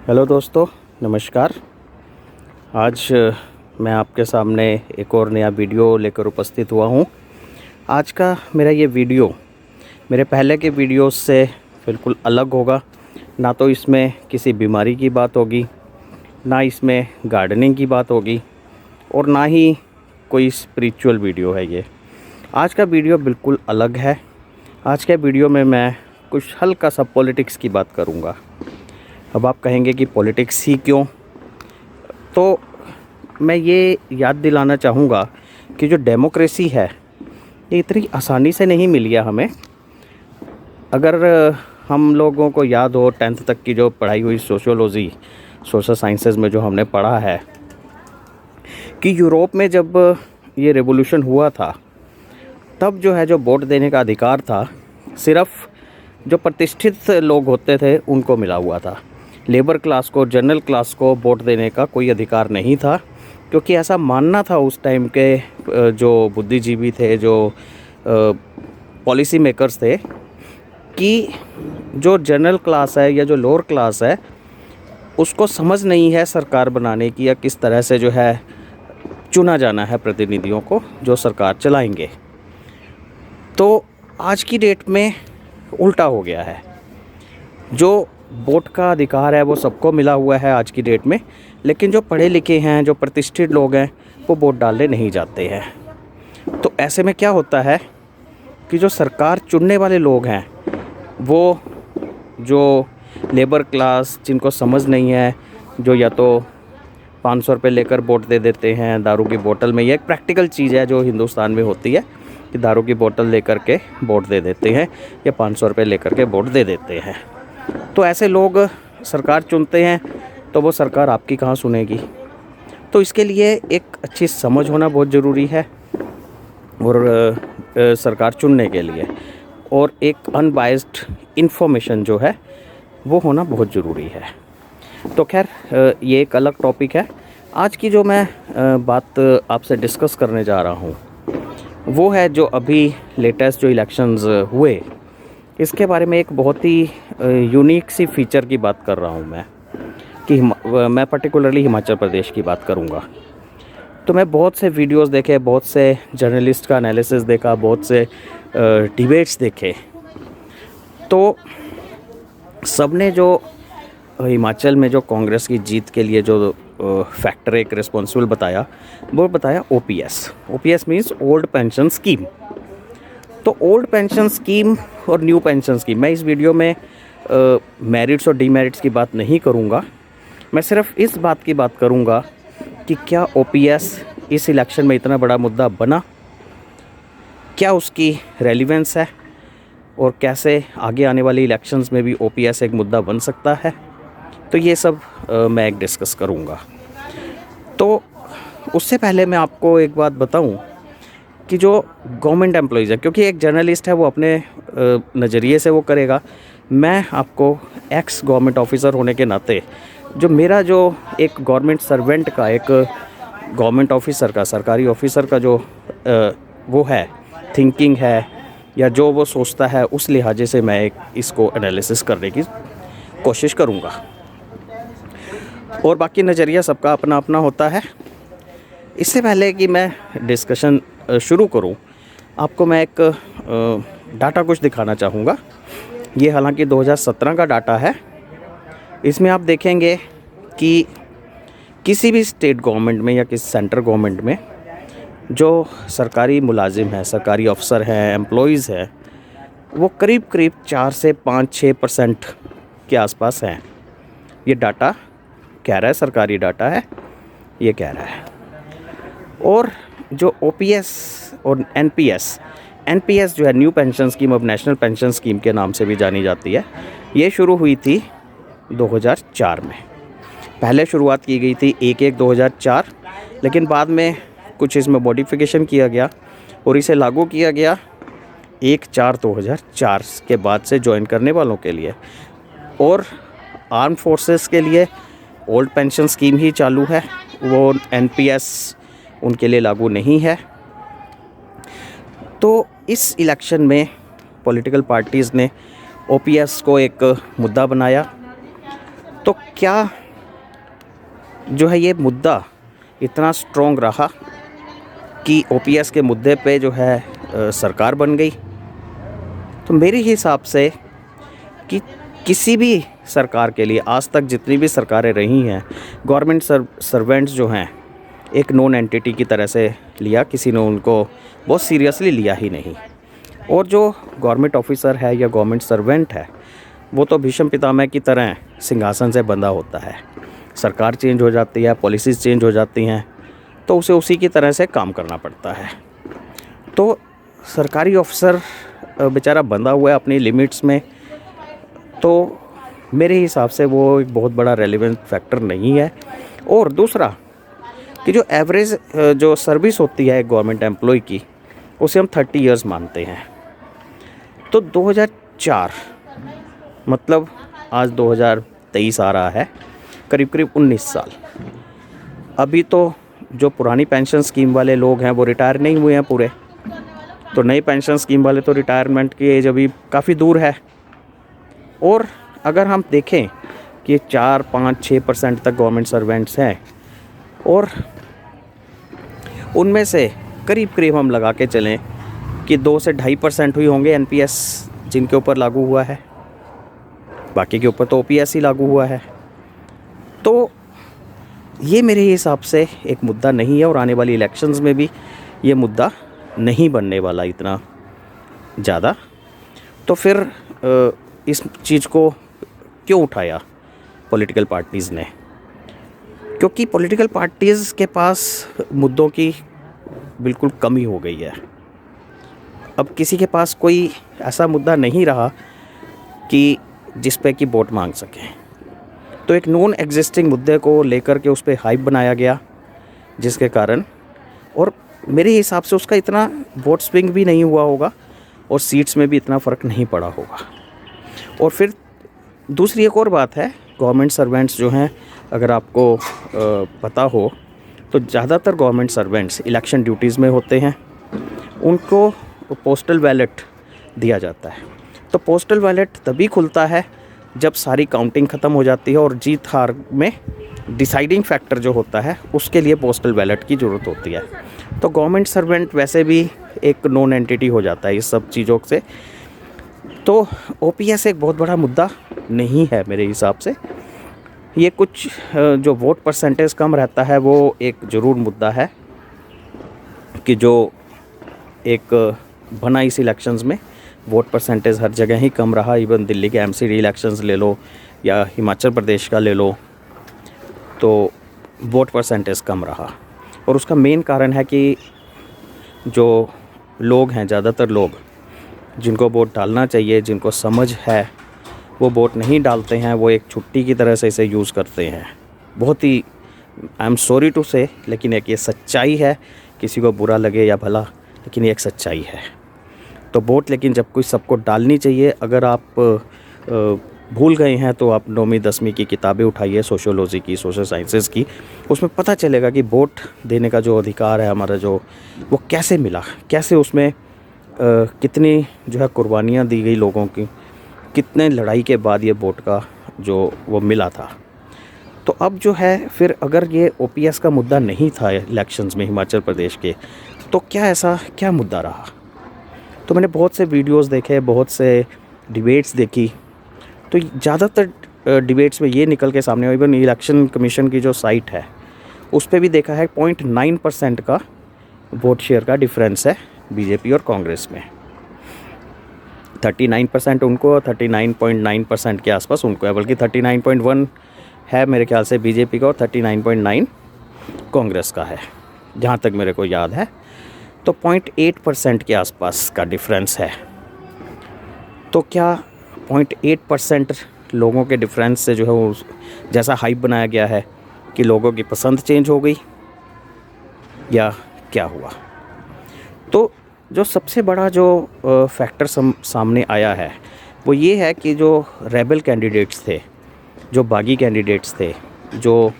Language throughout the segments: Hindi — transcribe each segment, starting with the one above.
हेलो दोस्तों, नमस्कार। आज मैं आपके सामने एक और नया वीडियो लेकर उपस्थित हुआ हूँ। आज का मेरा ये वीडियो मेरे पहले के वीडियोस से बिल्कुल अलग होगा। ना तो इसमें किसी बीमारी की बात होगी, ना इसमें गार्डनिंग की बात होगी और ना ही कोई स्पिरिचुअल वीडियो है ये। आज का वीडियो बिल्कुल अलग है। आज के वीडियो में मैं कुछ हल्का सा पॉलिटिक्स की बात करूँगा। अब आप कहेंगे कि पॉलिटिक्स ही क्यों? तो मैं ये याद दिलाना चाहूँगा कि जो डेमोक्रेसी है ये इतनी आसानी से नहीं मिली है हमें। अगर हम लोगों को याद हो 10th तक की जो पढ़ाई हुई सोशियोलॉजी, सोशल साइंसेज में जो हमने पढ़ा है कि यूरोप में जब ये रेवोल्यूशन हुआ था तब जो है जो वोट देने का अधिकार था सिर्फ जो प्रतिष्ठित लोग होते थे उनको मिला हुआ था। लेबर क्लास को, जनरल क्लास को वोट देने का कोई अधिकार नहीं था, क्योंकि ऐसा मानना था उस टाइम के जो बुद्धिजीवी थे, जो पॉलिसी मेकर्स थे कि जो जनरल क्लास है या जो लोअर क्लास है उसको समझ नहीं है सरकार बनाने की या किस तरह से जो है चुना जाना है प्रतिनिधियों को जो सरकार चलाएंगे। तो आज की डेट में उल्टा हो गया है। जो वोट का अधिकार है वो सबको मिला हुआ है आज की डेट में, लेकिन जो पढ़े लिखे हैं, जो प्रतिष्ठित लोग हैं, वो वोट डालने नहीं जाते हैं। तो ऐसे में क्या होता है कि जो सरकार चुनने वाले लोग हैं वो जो लेबर क्लास, जिनको समझ नहीं है, जो या तो 500 रुपये लेकर वोट दे देते हैं दारू की बोतल में। ये एक प्रैक्टिकल चीज़ है जो हिंदुस्तान में होती है कि दारू की बोतल लेकर के वोट दे देते हैं या 500 रुपये लेकर के वोट दे देते हैं। तो ऐसे लोग सरकार चुनते हैं तो वो सरकार आपकी कहाँ सुनेगी। तो इसके लिए एक अच्छी समझ होना बहुत ज़रूरी है और सरकार चुनने के लिए, और एक अनबायस्ड इन्फॉर्मेशन जो है वो होना बहुत ज़रूरी है। तो खैर, ये एक अलग टॉपिक है। आज की जो मैं बात आपसे डिस्कस करने जा रहा हूँ वो है जो अभी लेटेस्ट जो इलेक्शंस हुए, इसके बारे में एक बहुत ही यूनिक सी फीचर की बात कर रहा हूँ मैं कि मैं पर्टिकुलरली हिमाचल प्रदेश की बात करूँगा। तो मैं बहुत से वीडियोस देखे, बहुत से जर्नलिस्ट का एनालिसिस देखा, बहुत से डिबेट्स देखे, तो सबने जो हिमाचल में जो कांग्रेस की जीत के लिए जो फैक्टर एक रिस्पॉन्सिबल बताया, वो बताया OPS. OPS means old pension scheme. तो ओल्ड पेंशन स्कीम और न्यू पेंशन स्कीम, मैं इस वीडियो में मेरिट्स और डीमेरिट्स की बात नहीं करूंगा। मैं सिर्फ इस बात की बात करूंगा कि क्या ओपीएस इस इलेक्शन में इतना बड़ा मुद्दा बना, क्या उसकी रेलिवेंस है और कैसे आगे आने वाली इलेक्शंस में भी ओपीएस एक मुद्दा बन सकता है। तो ये सब मैं एक डिस्कस करूंगा। तो उससे पहले मैं आपको एक बात बताऊं कि जो गवर्नमेंट एम्प्लॉइज़ है, क्योंकि एक जर्नलिस्ट है वो अपने नज़रिए से वो करेगा, मैं आपको एक्स गवर्नमेंट ऑफिसर होने के नाते जो मेरा जो एक गवर्नमेंट सर्वेंट का, एक गवर्नमेंट ऑफिसर का, सरकारी ऑफिसर का जो वो है थिंकिंग है या जो वो सोचता है, उस लिहाजे से मैं एक इसको एनालिसिस करने की कोशिश करूँगा। और बाकी नज़रिया सबका अपना अपना होता है। इससे पहले कि मैं डिस्कशन शुरू करूं, आपको मैं एक डाटा कुछ दिखाना चाहूँगा। ये हालांकि 2017 का डाटा है। इसमें आप देखेंगे कि किसी भी स्टेट गवर्नमेंट में या किसी सेंट्रल गवर्नमेंट में जो सरकारी मुलाजिम हैं, सरकारी अफसर हैं, एम्प्लॉइज़ हैं, वो करीब करीब 4 से 5-6% के आसपास हैं। ये डाटा कह रहा है, सरकारी डाटा है, ये कह रहा है। और जो ओपीएस और एनपीएस जो है न्यू पेंशन स्कीम, अब नेशनल पेंशन स्कीम के नाम से भी जानी जाती है, ये शुरू हुई थी 2004 में। पहले शुरुआत की गई थी 1/1/2004, लेकिन बाद में कुछ इसमें मॉडिफिकेशन किया गया और इसे लागू किया गया 1/4/2004 के बाद से ज्वाइन करने वालों के लिए। और आर्म फोर्सेस के लिए ओल्ड पेंशन स्कीम ही चालू है, वो एनपीएस उनके लिए लागू नहीं है। तो इस इलेक्शन में पॉलिटिकल पार्टीज़ ने ओपीएस को एक मुद्दा बनाया तो क्या जो है ये मुद्दा इतना स्ट्रॉन्ग रहा कि ओपीएस के मुद्दे पे जो है सरकार बन गई? तो मेरे हिसाब से कि किसी भी सरकार के लिए आज तक जितनी भी सरकारें रही हैं, गवर्नमेंट सर्वेंट्स जो हैं एक नॉन एंटिटी की तरह से लिया, किसी ने उनको बहुत सीरियसली लिया ही नहीं। और जो गवर्नमेंट ऑफिसर है या गवर्नमेंट सर्वेंट है, वो तो भीष्म पितामह की तरह सिंहासन से बंधा होता है। सरकार चेंज हो जाती है, पॉलिसीज़ चेंज हो जाती हैं, तो उसे उसी की तरह से काम करना पड़ता है। तो सरकारी ऑफिसर बेचारा बंधा हुआ है अपनी लिमिट्स में, तो मेरे हिसाब से वो एक बहुत बड़ा रेलेवेंट फैक्टर नहीं है। और दूसरा कि जो एवरेज जो सर्विस होती है एक गवर्नमेंट एम्प्लॉय की, उसे हम 30 इयर्स मानते हैं। तो 2004 मतलब आज 2023 आ रहा है, करीब करीब 19 साल। अभी तो जो पुरानी पेंशन स्कीम वाले लोग हैं वो रिटायर नहीं हुए हैं पूरे, तो नई पेंशन स्कीम वाले तो रिटायरमेंट की एज अभी काफ़ी दूर है। और अगर हम देखें कि 4, 5, 6% तक गवर्नमेंट सर्वेंट्स हैं, और उनमें से करीब करीब हम लगा के चलें कि 2 से 2.5% हुई होंगे एनपीएस जिनके ऊपर लागू हुआ है, बाकी के ऊपर तो ओपीएस ही लागू हुआ है। तो ये मेरे हिसाब से एक मुद्दा नहीं है, और आने वाली इलेक्शंस में भी ये मुद्दा नहीं बनने वाला इतना ज़्यादा। तो फिर इस चीज़ को क्यों उठाया पॉलिटिकल पार्टीज़ ने? क्योंकि पॉलिटिकल पार्टीज़ के पास मुद्दों की बिल्कुल कमी हो गई है। अब किसी के पास कोई ऐसा मुद्दा नहीं रहा कि जिस पे कि वोट मांग सकें। तो एक नॉन एग्जिस्टिंग मुद्दे को लेकर के उस पर हाइप बनाया गया, जिसके कारण, और मेरे हिसाब से उसका इतना वोट स्विंग भी नहीं हुआ होगा और सीट्स में भी इतना फ़र्क नहीं पड़ा होगा। और फिर दूसरी एक और बात है, गवर्नमेंट सर्वेंट्स जो हैं, अगर आपको पता हो तो ज़्यादातर गवर्नमेंट सर्वेंट्स इलेक्शन ड्यूटीज़ में होते हैं, उनको पोस्टल बैलेट दिया जाता है। तो पोस्टल बैलेट तभी खुलता है जब सारी काउंटिंग ख़त्म हो जाती है, और जीत हार में डिसाइडिंग फैक्टर जो होता है उसके लिए पोस्टल बैलेट की ज़रूरत होती है। तो गवर्नमेंट सर्वेंट वैसे भी एक नॉन एंटिटी हो जाता है इस सब चीज़ों से। तो ओपीएस एक बहुत बड़ा मुद्दा नहीं है मेरे हिसाब से। ये कुछ जो वोट परसेंटेज कम रहता है वो एक ज़रूर मुद्दा है, कि जो एक बना इस इलेक्शंस में वोट परसेंटेज हर जगह ही कम रहा। इवन दिल्ली के एमसीडी इलेक्शंस ले लो या हिमाचल प्रदेश का ले लो, तो वोट परसेंटेज कम रहा। और उसका मेन कारण है कि जो लोग हैं, ज़्यादातर लोग जिनको वोट डालना चाहिए, जिनको समझ है, वो वोट नहीं डालते हैं। वो एक छुट्टी की तरह से इसे यूज़ करते हैं। बहुत ही आई एम सॉरी टू से, लेकिन एक ये सच्चाई है, किसी को बुरा लगे या भला, लेकिन ये एक सच्चाई है। तो वोट लेकिन जब कोई सबको डालनी चाहिए। अगर आप भूल गए हैं तो आप 9वीं 10वीं की किताबें उठाइए, सोशियोलॉजी की, सोशल साइंसेस की, उसमें पता चलेगा कि वोट देने का जो अधिकार है हमारा, जो वो कैसे मिला, कैसे उसमें कितनी जो है कुर्बानियाँ दी गई लोगों की, कितने लड़ाई के बाद ये वोट का जो वो मिला था। तो अब जो है फिर अगर ये ओपीएस का मुद्दा नहीं था इलेक्शंस में हिमाचल प्रदेश के, तो क्या मुद्दा रहा? तो मैंने बहुत से वीडियोस देखे, बहुत से डिबेट्स देखी, तो ज़्यादातर डिबेट्स में ये निकल के सामने, इवन इलेक्शन कमीशन की जो साइट है उस पर भी देखा है 0.9% का वोट शेयर का डिफरेंस है बीजेपी और कांग्रेस में। 39% उनको, 39.9% के आसपास उनको है, बल्कि 39.1 है मेरे ख्याल से बीजेपी का और 39.9 कांग्रेस का है, जहाँ तक मेरे को याद है। तो 0.8% के आसपास का डिफरेंस है। तो क्या 0.8% लोगों के डिफरेंस से जो है वो जैसा हाइप बनाया गया है कि लोगों की पसंद चेंज हो गई, या क्या हुआ? तो जो सबसे बड़ा जो फैक्टर सामने आया है वो ये है कि जो रेबल कैंडिडेट्स थे, जो बागी कैंडिडेट्स थे, जो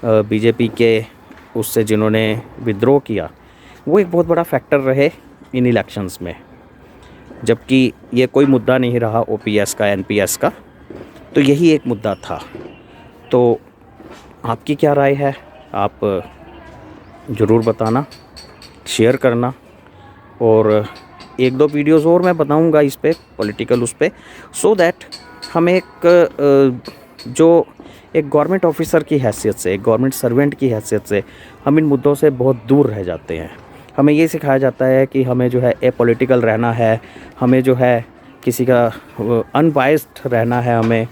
बीजेपी के उससे जिन्होंने विद्रोह किया, वो एक बहुत बड़ा फैक्टर रहे इन इलेक्शंस में। जबकि ये कोई मुद्दा नहीं रहा ओपीएस का, एनपीएस का, तो यही एक मुद्दा था। तो आपकी क्या राय है, आप ज़रूर बताना, शेयर करना। और एक दो वीडियोस और मैं बनाऊंगा इस पे, पॉलिटिकल उस पे, सो दैट हम जो एक गवर्नमेंट ऑफिसर की हैसियत से, एक गवर्नमेंट सर्वेंट की हैसियत से हम इन मुद्दों से बहुत दूर रह जाते हैं। हमें ये सिखाया जाता है कि हमें जो है एपॉलिटिकल रहना है, हमें जो है किसी का अनबायस्ड रहना है हमें।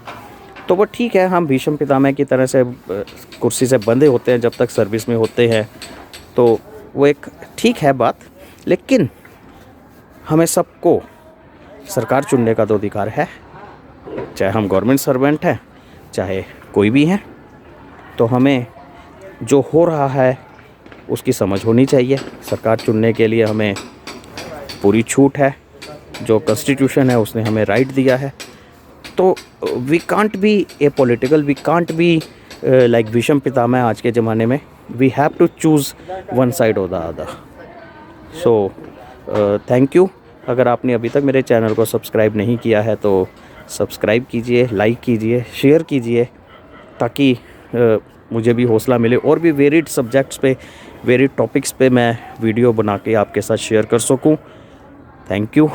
तो वो ठीक है, हम भीष्म पितामह की तरह से कुर्सी से बंधे होते हैं जब तक सर्विस में होते हैं, तो वो एक ठीक है बात। लेकिन हमें सबको सरकार चुनने का तो अधिकार है, चाहे हम गवर्नमेंट सर्वेंट हैं, चाहे कोई भी हैं। तो हमें जो हो रहा है उसकी समझ होनी चाहिए। सरकार चुनने के लिए हमें पूरी छूट है, जो कॉन्स्टिट्यूशन है उसने हमें राइट दिया है। तो we can't be a political, we can't be like Bhishma Pitamah आज के ज़माने में। We have to choose one side और the other. So thank you. अगर आपने अभी तक मेरे चैनल को सब्सक्राइब नहीं किया है तो सब्सक्राइब कीजिए, लाइक कीजिए, शेयर कीजिए, ताकि मुझे भी हौसला मिले और भी वेरिड सब्जेक्ट्स पे, वेरिड टॉपिक्स पे मैं वीडियो बना के आपके साथ शेयर कर सकूं। Thank you.